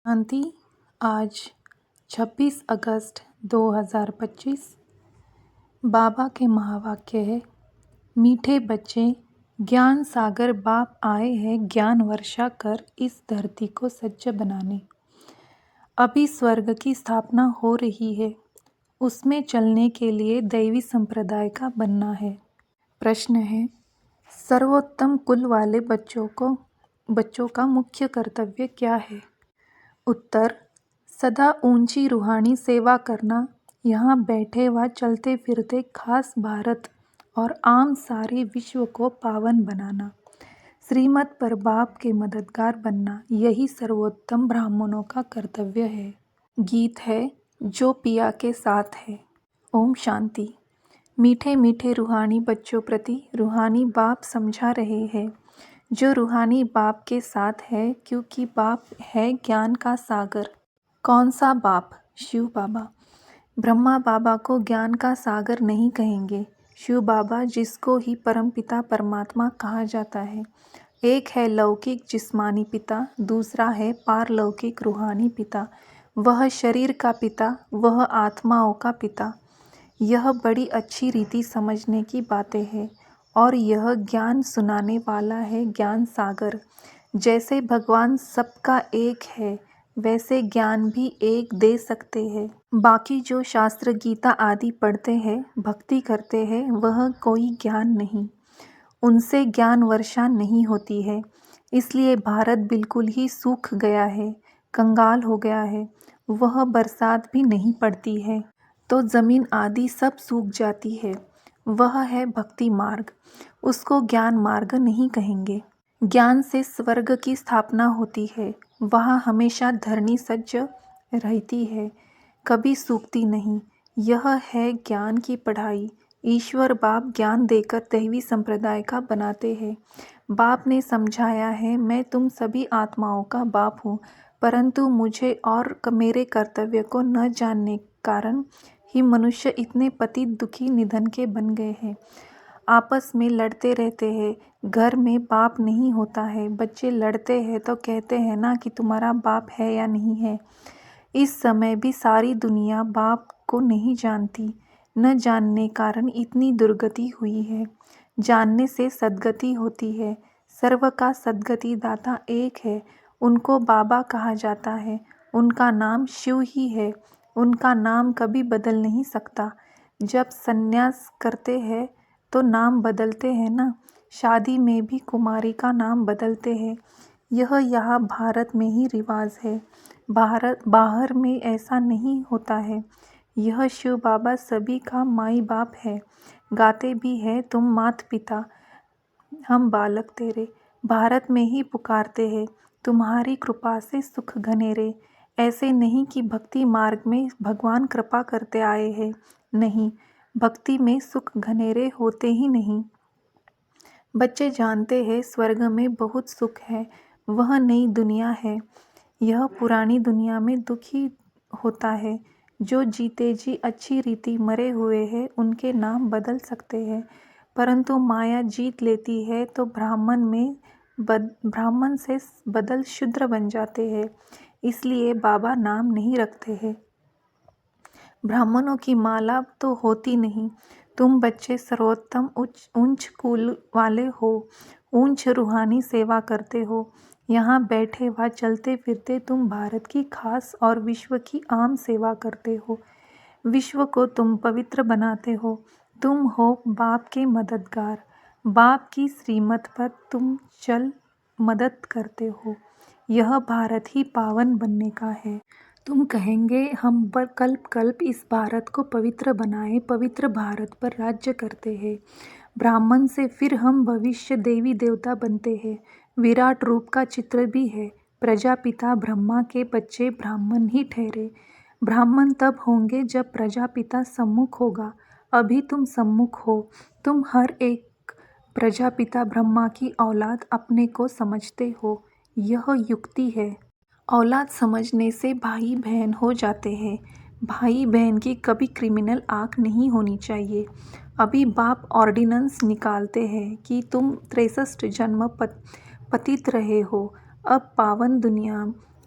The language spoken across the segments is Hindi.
शांति। आज 26 अगस्त 2025 बाबा के महावाक्य है, मीठे बच्चे, ज्ञान सागर बाप आए हैं ज्ञान वर्षा कर इस धरती को सज्ज बनाने। अभी स्वर्ग की स्थापना हो रही है, उसमें चलने के लिए दैवी संप्रदाय का बनना है। प्रश्न है, सर्वोत्तम कुल वाले बच्चों का मुख्य कर्तव्य क्या है? उत्तर, सदा ऊंची रूहानी सेवा करना, यहाँ बैठे व चलते फिरते खास भारत और आम सारे विश्व को पावन बनाना, श्रीमत पर बाप के मददगार बनना, यही सर्वोत्तम ब्राह्मणों का कर्तव्य है। गीत है जो पिया के साथ है। ओम शांति। मीठे मीठे रूहानी बच्चों प्रति रूहानी बाप समझा रहे हैं, जो रूहानी बाप के साथ है, क्योंकि बाप है ज्ञान का सागर। कौन सा बाप? शिव बाबा। ब्रह्मा बाबा को ज्ञान का सागर नहीं कहेंगे। शिव बाबा, जिसको ही परमपिता परमात्मा कहा जाता है, एक है लौकिक जिस्मानी पिता, दूसरा है पारलौकिक रूहानी पिता। वह शरीर का पिता, वह आत्माओं का पिता। यह बड़ी अच्छी रीति समझने की बातें हैं, और यह ज्ञान सुनाने वाला है ज्ञान सागर। जैसे भगवान सबका एक है, वैसे ज्ञान भी एक दे सकते हैं। बाकी जो शास्त्र गीता आदि पढ़ते हैं, भक्ति करते हैं, वह कोई ज्ञान नहीं, उनसे ज्ञान वर्षा नहीं होती है। इसलिए भारत बिल्कुल ही सूख गया है, कंगाल हो गया है। वह बरसात भी नहीं पड़ती है तो जमीन आदि सब सूख जाती है। वह है भक्ति मार्ग, उसको ज्ञान मार्ग नहीं कहेंगे। ज्ञान से स्वर्ग की स्थापना होती है, वहाँ हमेशा धरनी सज्ज रहती है, कभी सूखती नहीं। यह है ज्ञान की पढ़ाई। ईश्वर बाप ज्ञान देकर दैवी संप्रदाय का बनाते हैं। बाप ने समझाया है, मैं तुम सभी आत्माओं का बाप हूँ, परंतु मुझे और मेरे कर्तव्य को न जानने कारण ही मनुष्य इतने पतित दुखी निधन के बन गए हैं। आपस में लड़ते रहते हैं, घर में बाप नहीं होता है। बच्चे लड़ते हैं तो कहते हैं ना कि तुम्हारा बाप है या नहीं है। इस समय भी सारी दुनिया बाप को नहीं जानती। न जानने कारण इतनी दुर्गति हुई है। जानने से सद्गति होती है। सर्व का सद्गति दाता एक है, उनको बाबा कहा जाता है। उनका नाम शिव ही है, उनका नाम कभी बदल नहीं सकता। जब संन्यास करते हैं तो नाम बदलते हैं ना। शादी में भी कुमारी का नाम बदलते हैं। यह यहाँ भारत में ही रिवाज है, बाहर में ऐसा नहीं होता है। यह शिव बाबा सभी का माई बाप है। गाते भी है, तुम मात पिता, हम बालक तेरे। भारत में ही पुकारते हैं, तुम्हारी कृपा से सुख घनेरे। ऐसे नहीं कि भक्ति मार्ग में भगवान कृपा करते आए हैं, नहीं, भक्ति में सुख घनेरे होते ही नहीं। बच्चे जानते हैं स्वर्ग में बहुत सुख है, वह नई दुनिया है। यह पुरानी दुनिया में दुख ही होता है। जो जीते जी अच्छी रीति मरे हुए हैं, उनके नाम बदल सकते हैं, परंतु माया जीत लेती है तो ब्राह्मण से बदल शूद्र बन जाते हैं। इसलिए बाबा नाम नहीं रखते हैं। ब्राह्मणों की माला तो होती नहीं। तुम बच्चे सर्वोत्तम उच्च कुल वाले हो, ऊंच रूहानी सेवा करते हो। यहाँ बैठे व चलते फिरते तुम भारत की खास और विश्व की आम सेवा करते हो। विश्व को तुम पवित्र बनाते हो। तुम हो बाप के मददगार। बाप की श्रीमत पर तुम चल मदद करते हो। यह भारत ही पावन बनने का है। तुम कहेंगे, हम पर कल्प कल्प इस भारत को पवित्र बनाए, पवित्र भारत पर राज्य करते हैं। ब्राह्मण से फिर हम भविष्य देवी देवता बनते हैं। विराट रूप का चित्र भी है। प्रजापिता ब्रह्मा के बच्चे ब्राह्मण ही ठहरे। ब्राह्मण तब होंगे जब प्रजापिता सम्मुख होगा। अभी तुम सम्मुख हो। तुम हर एक प्रजापिता ब्रह्मा की औलाद अपने को समझते हो। यह युक्ति है। औलाद समझने से भाई बहन हो जाते हैं। भाई बहन की कभी क्रिमिनल आँख नहीं होनी चाहिए। अभी बाप ऑर्डिनेंस निकालते हैं कि तुम 63 जन्म पतित रहे हो। अब पावन दुनिया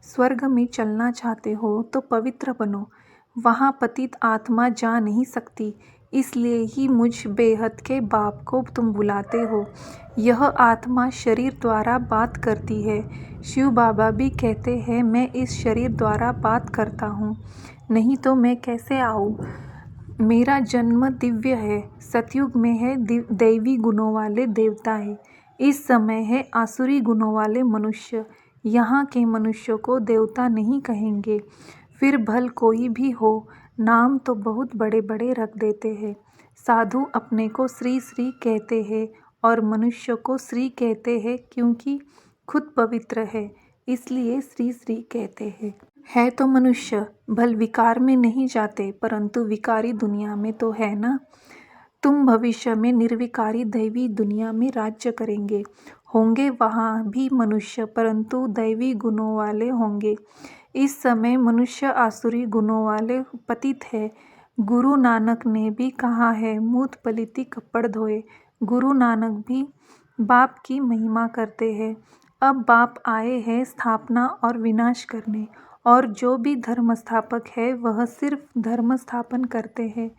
स्वर्ग में चलना चाहते हो तो पवित्र बनो, वहाँ पतित आत्मा जा नहीं सकती। इसलिए ही मुझ बेहद के बाप को तुम बुलाते हो। यह आत्मा शरीर द्वारा बात करती है। शिव बाबा भी कहते हैं मैं इस शरीर द्वारा बात करता हूँ, नहीं तो मैं कैसे आऊँ। मेरा जन्म दिव्य है। सतयुग में है दैवी गुणों वाले देवता है, इस समय है आसुरी गुणों वाले मनुष्य। यहाँ के मनुष्यों को देवता नहीं कहेंगे। फिर भल कोई भी हो, नाम तो बहुत बड़े बड़े रख देते हैं। साधु अपने को श्री श्री कहते हैं और मनुष्य को श्री कहते हैं, क्योंकि खुद पवित्र है इसलिए श्री श्री कहते हैं। है तो मनुष्य, भल विकार में नहीं जाते, परंतु विकारी दुनिया में तो है ना। तुम भविष्य में निर्विकारी दैवी दुनिया में राज्य करेंगे। होंगे वहाँ भी मनुष्य, परंतु दैवी गुणों वाले होंगे। इस समय मनुष्य आसुरी गुणों वाले पतित है। गुरु नानक ने भी कहा है, मूत पलिती कपड़ धोए। गुरु नानक भी बाप की महिमा करते हैं। अब बाप आए हैं स्थापना और विनाश करने, और जो भी धर्म स्थापक है वह सिर्फ धर्म स्थापन करते हैं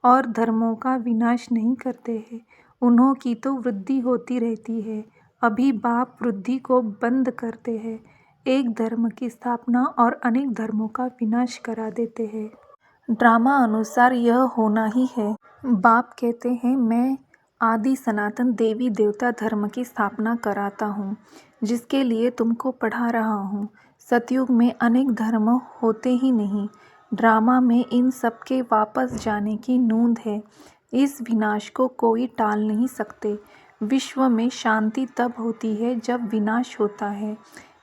और धर्मों का विनाश नहीं करते हैं। उन्हों की तो वृद्धि होती रहती है। अभी बाप वृद्धि को बंद करते हैं, एक धर्म की स्थापना और अनेक धर्मों का विनाश करा देते हैं। ड्रामा अनुसार यह होना ही है। बाप कहते हैं मैं आदि सनातन देवी देवता धर्म की स्थापना कराता हूँ, जिसके लिए तुमको पढ़ा रहा हूँ। सतयुग में अनेक धर्म होते ही नहीं। ड्रामा में इन सब के वापस जाने की नूंद है। इस विनाश को कोई टाल नहीं सकते। विश्व में शांति तब होती है जब विनाश होता है।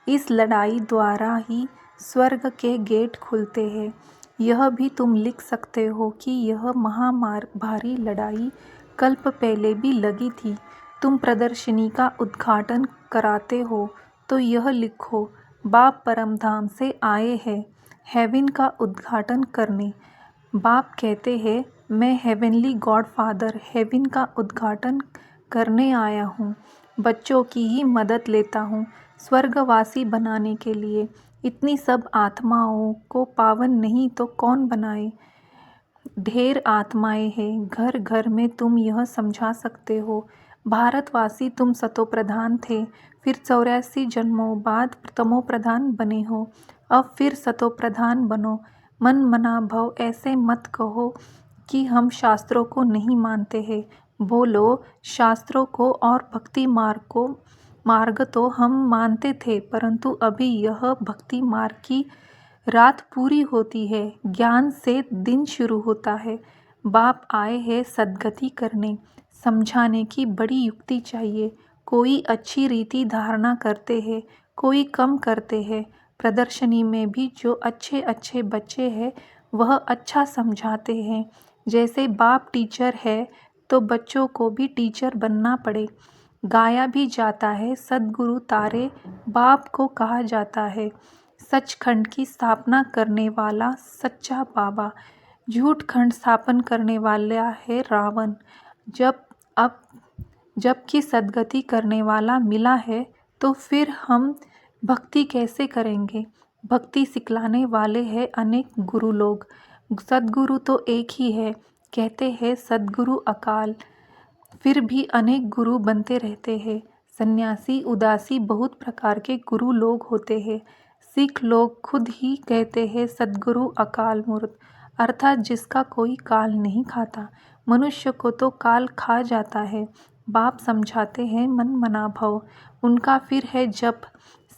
इस लड़ाई द्वारा ही स्वर्ग के गेट खुलते हैं। यह भी तुम लिख सकते हो कि यह भारी लड़ाई कल्प पहले भी लगी थी। तुम प्रदर्शनी का उद्घाटन कराते हो तो यह लिखो, बाप परमधाम से आए हैं हेवन का उद्घाटन करने। बाप कहते हैं मैं हेवनली गॉड फादर हेवन का उद्घाटन करने आया हूँ। बच्चों की ही मदद लेता हूँ स्वर्गवासी बनाने के लिए। इतनी सब आत्माओं को पावन नहीं तो कौन बनाए। ढेर आत्माएं हैं घर घर में, तुम यह समझा सकते हो। भारतवासी तुम सतोप्रधान थे, फिर 84 जन्मों बाद तमोप्रधान बने हो। अब फिर सतोप्रधान बनो। मन मना भव, ऐसे मत कहो कि हम शास्त्रों को नहीं मानते हैं। बोलो शास्त्रों को और भक्ति मार्ग तो हम मानते थे, परंतु अभी यह भक्ति मार्ग की रात पूरी होती है, ज्ञान से दिन शुरू होता है। बाप आए हैं सद्गति करने। समझाने की बड़ी युक्ति चाहिए। कोई अच्छी रीति धारणा करते हैं, कोई कम करते हैं। प्रदर्शनी में भी जो अच्छे अच्छे बच्चे हैं वह अच्छा समझाते हैं। जैसे बाप टीचर है तो बच्चों को भी टीचर बनना पड़े। गाया भी जाता है सद्गुरु तारे बाप को कहा जाता है। सचखंड की स्थापना करने वाला सच्चा बाबा, झूठ खंड स्थापन करने वाला है रावण। जबकि सद्गति करने वाला मिला है तो फिर हम भक्ति कैसे करेंगे। भक्ति सिखलाने वाले हैं अनेक गुरु लोग, सद्गुरु तो एक ही है। कहते हैं सद्गुरु अकाल, फिर भी अनेक गुरु बनते रहते हैं। सन्यासी उदासी बहुत प्रकार के गुरु लोग होते हैं। सिख लोग खुद ही कहते हैं सद्गुरु अकाल मूर्त, अर्थात जिसका कोई काल नहीं खाता। मनुष्य को तो काल खा जाता है। बाप समझाते हैं मन मना भव, उनका फिर है जप।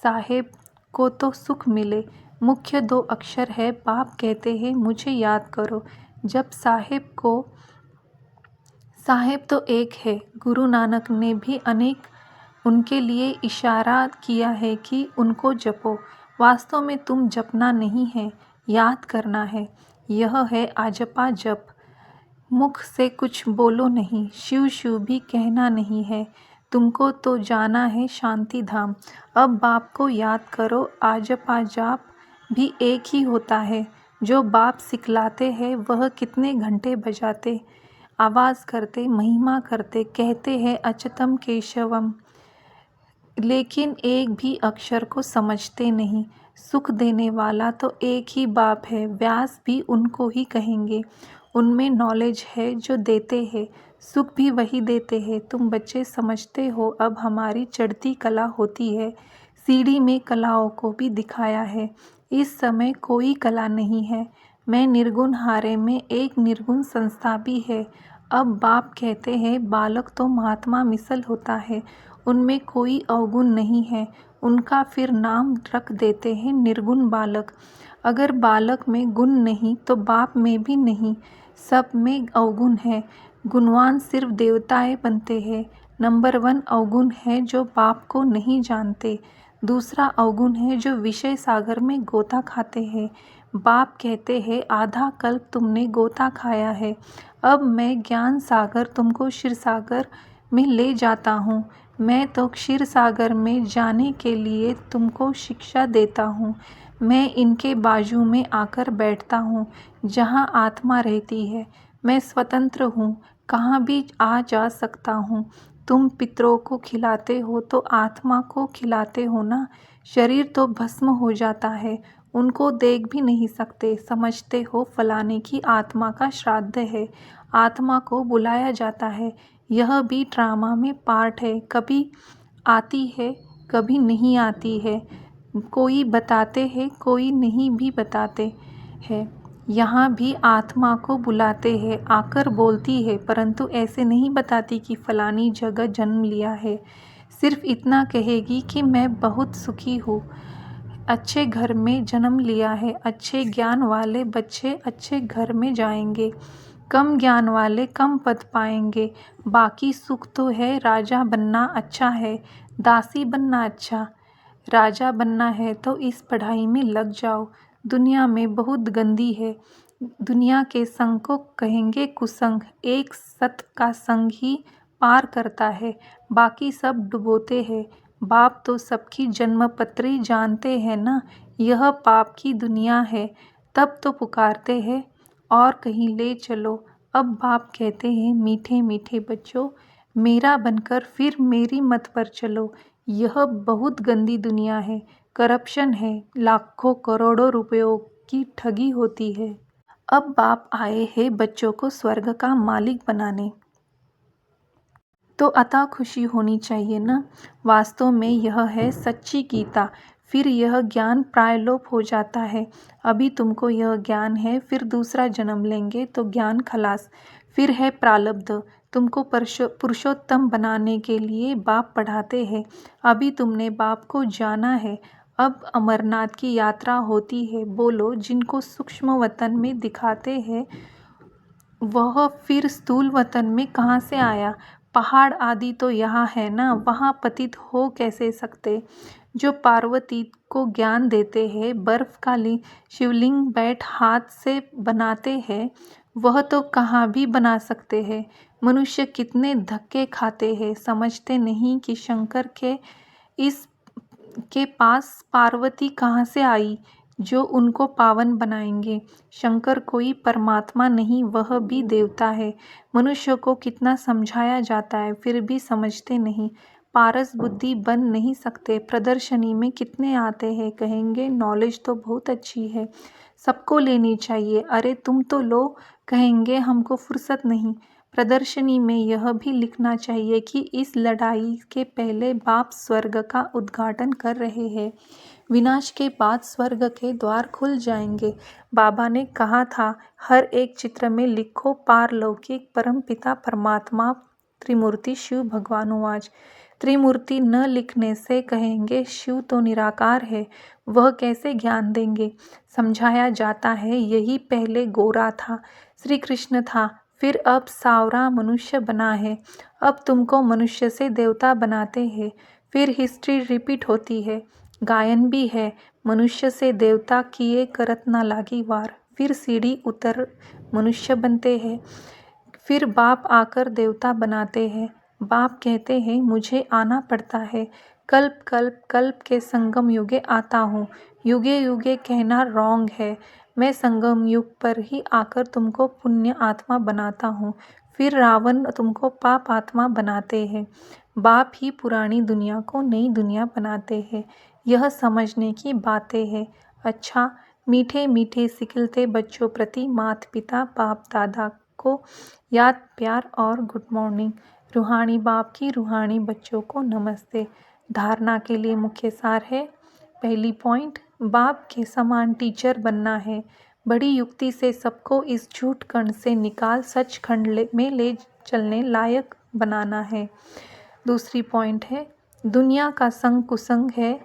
साहेब को तो सुख मिले। मुख्य 2 अक्षर है। बाप कहते हैं मुझे याद करो। जब साहेब तो एक है। गुरु नानक ने भी अनेक उनके लिए इशारा किया है कि उनको जपो। वास्तव में तुम जपना नहीं है, याद करना है। यह है आजपा जप। मुख से कुछ बोलो नहीं, शिव शिव भी कहना नहीं है। तुमको तो जाना है शांति धाम। अब बाप को याद करो। आजपा जाप भी एक ही होता है। जो बाप सिखलाते हैं वह कितने घंटे बजाते, आवाज़ करते, महिमा करते, कहते हैं अच्युतम केशवम, लेकिन एक भी अक्षर को समझते नहीं। सुख देने वाला तो एक ही बाप है, व्यास भी उनको ही कहेंगे। उनमें नॉलेज है जो देते हैं, सुख भी वही देते हैं। तुम बच्चे समझते हो अब हमारी चढ़ती कला होती है। सीढ़ी में कलाओं को भी दिखाया है। इस समय कोई कला नहीं है। मैं निर्गुण हारे में एक निर्गुण संस्था भी है। अब बाप कहते हैं बालक तो महात्मा मिसल होता है, उनमें कोई अवगुण नहीं है। उनका फिर नाम रख देते हैं निर्गुण बालक। अगर बालक में गुण नहीं तो बाप में भी नहीं, सब में अवगुण है। गुणवान सिर्फ देवताएं बनते हैं। नंबर 1 अवगुण है जो बाप को नहीं जानते। दूसरा अवगुण है जो विषय सागर में गोता खाते हैं। बाप कहते हैं आधा कल्प तुमने गोता खाया है, अब मैं ज्ञान सागर तुमको क्षीर सागर में ले जाता हूँ। मैं तो क्षीर सागर में जाने के लिए तुमको शिक्षा देता हूँ। मैं इनके बाजू में आकर बैठता हूँ जहाँ आत्मा रहती है। मैं स्वतंत्र हूँ, कहाँ भी आ जा सकता हूँ। तुम पितरों को खिलाते हो तो आत्मा को खिलाते हो ना। शरीर तो भस्म हो जाता है, उनको देख भी नहीं सकते। समझते हो फलाने की आत्मा का श्राद्ध है, आत्मा को बुलाया जाता है। यह भी ड्रामा में पार्ट है, कभी आती है कभी नहीं आती है। कोई बताते हैं कोई नहीं भी बताते हैं। यहाँ भी आत्मा को बुलाते हैं, आकर बोलती है, परंतु ऐसे नहीं बताती कि फलानी जगह जन्म लिया है। सिर्फ इतना कहेगी कि मैं बहुत सुखी हूँ, अच्छे घर में जन्म लिया है। अच्छे ज्ञान वाले बच्चे अच्छे घर में जाएंगे, कम ज्ञान वाले कम पद पाएंगे। बाकी सुख तो है, राजा बनना अच्छा है, दासी बनना अच्छा। राजा बनना है तो इस पढ़ाई में लग जाओ। दुनिया में बहुत गंदी है। दुनिया के संग को कहेंगे कुसंग। एक सत का संग ही पार करता है, बाकी सब डुबोते हैं। बाप तो सबकी जन्मपत्री जानते हैं ना, यह पाप की दुनिया है। तब तो पुकारते हैं और कहीं ले चलो। अब बाप कहते हैं मीठे मीठे बच्चों, मेरा बनकर फिर मेरी मत पर चलो। यह बहुत गंदी दुनिया है, करप्शन है, लाखों करोड़ों रुपयों की ठगी होती है। अब बाप आए हैं बच्चों को स्वर्ग का मालिक बनाने, तो अतः खुशी होनी चाहिए ना। वास्तव में यह है सच्ची गीता। फिर यह ज्ञान प्रायलोप हो जाता है। अभी तुमको यह ज्ञान है, फिर दूसरा जन्म लेंगे तो ज्ञान खलास। फिर है प्रारब्ध, तुमको पुरुषोत्तम बनाने के लिए बाप पढ़ाते हैं। अभी तुमने बाप को जाना है। अब अमरनाथ की यात्रा होती है। बोलो, जिनको सूक्ष्म वतन में दिखाते हैं वह फिर स्थूल वतन में कहाँ से आया। पहाड़ आदि तो यहाँ है ना, वहाँ पतित हो कैसे सकते। जो पार्वती को ज्ञान देते हैं, बर्फ का शिवलिंग बैठ हाथ से बनाते हैं, वह तो कहाँ भी बना सकते हैं। मनुष्य कितने धक्के खाते हैं, समझते नहीं कि शंकर के इस के पास पार्वती कहाँ से आई जो उनको पावन बनाएंगे। शंकर कोई परमात्मा नहीं, वह भी देवता है। मनुष्य को कितना समझाया जाता है फिर भी समझते नहीं। पारस बुद्धि बन नहीं सकते। प्रदर्शनी में कितने आते हैं, कहेंगे नॉलेज तो बहुत अच्छी है, सबको लेनी चाहिए। अरे तुम तो लो, कहेंगे हमको फुर्सत नहीं। प्रदर्शनी में यह भी लिखना चाहिए कि इस लड़ाई के पहले बाप स्वर्ग का उद्घाटन कर रहे हैं, विनाश के बाद स्वर्ग के द्वार खुल जाएंगे। बाबा ने कहा था हर एक चित्र में लिखो पारलौकिक परमपिता परमात्मा त्रिमूर्ति शिव भगवानुवाच। त्रिमूर्ति न लिखने से कहेंगे शिव तो निराकार है, वह कैसे ज्ञान देंगे। समझाया जाता है यही पहले गोरा था, श्री कृष्ण था, फिर अब सावरा मनुष्य बना है। अब तुमको मनुष्य से देवता बनाते हैं। फिर हिस्ट्री रिपीट होती है। गायन भी है, मनुष्य से देवता किए करत ना लागी वार। फिर सीढ़ी उतर मनुष्य बनते हैं, फिर बाप आकर देवता बनाते हैं। बाप कहते हैं मुझे आना पड़ता है, कल्प कल्प कल्प के संगम युगे आता हूँ। युगे युगे कहना रॉन्ग है, मैं संगम युग पर ही आकर तुमको पुण्य आत्मा बनाता हूँ। फिर रावण तुमको पाप आत्मा बनाते हैं। बाप ही पुरानी दुनिया को नई दुनिया बनाते हैं। यह समझने की बातें हैं। अच्छा, मीठे मीठे सिखिलते बच्चों प्रति माता पिता बाप दादा को याद प्यार और गुड मॉर्निंग। रूहानी बाप की रूहानी बच्चों को नमस्ते। धारणा के लिए मुख्य सार है। पहली पॉइंट, बाप के समान टीचर बनना है। बड़ी युक्ति से सबको इस झूठ खंड से निकाल सच खंड में ले चलने लायक बनाना है। दूसरी पॉइंट है, दुनिया का संग कुसंग है,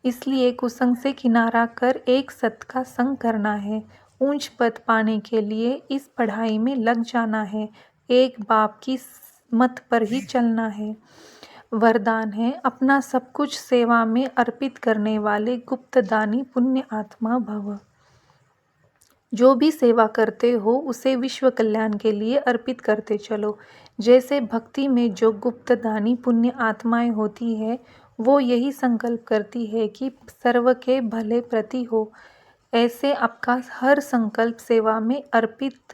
इसलिए कुसंग से किनारा कर एक सत का संग करना है। ऊंच पद पाने के लिए इस पढ़ाई में लग जाना है। एक बाप की मत पर ही चलना है। वरदान है, अपना सब कुछ सेवा में अर्पित करने वाले गुप्त दानी पुण्य आत्मा भव। जो भी सेवा करते हो उसे विश्व कल्याण के लिए अर्पित करते चलो। जैसे भक्ति में जो गुप्त दानी पुण्य आत्माएं होती है, वो यही संकल्प करती है कि सर्व के भले प्रति हो। ऐसे आपका हर संकल्प सेवा में अर्पित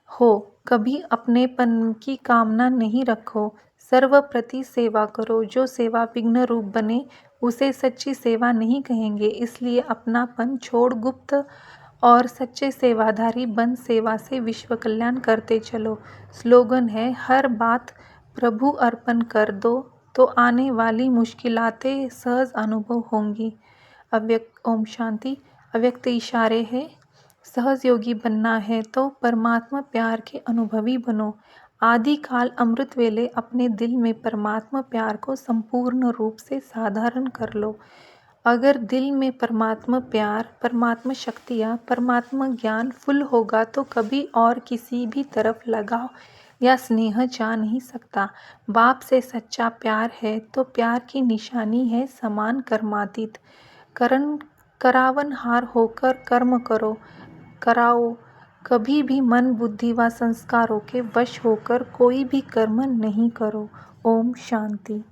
हो। कभी अपनेपन की कामना नहीं रखो। सर्व प्रति सेवा करो। जो सेवा विघ्न रूप बने उसे सच्ची सेवा नहीं कहेंगे। इसलिए अपनापन छोड़ गुप्त और सच्चे सेवाधारी बन सेवा से विश्व कल्याण करते चलो। स्लोगन है, हर बात प्रभु अर्पण कर दो तो आने वाली मुश्किलातें सहज अनुभव होंगी। अव्यक्त ओम शांति। अव्यक्त इशारे है, सहज योगी बनना है तो परमात्मा प्यार के अनुभवी बनो। आदि काल अमृत वेले अपने दिल में परमात्मा प्यार को संपूर्ण रूप से साधारण कर लो। अगर दिल में परमात्मा प्यार, परमात्मा शक्तियाँ, परमात्मा ज्ञान फुल होगा तो कभी और किसी भी तरफ लगाव या स्नेह जा नहीं सकता। बाप से सच्चा प्यार है तो प्यार की निशानी है समान कर्मातीत। करावनहार होकर कर्म कराओ। कभी भी मन बुद्धि व संस्कारों के वश होकर कोई भी कर्म नहीं करो। ओम शांति।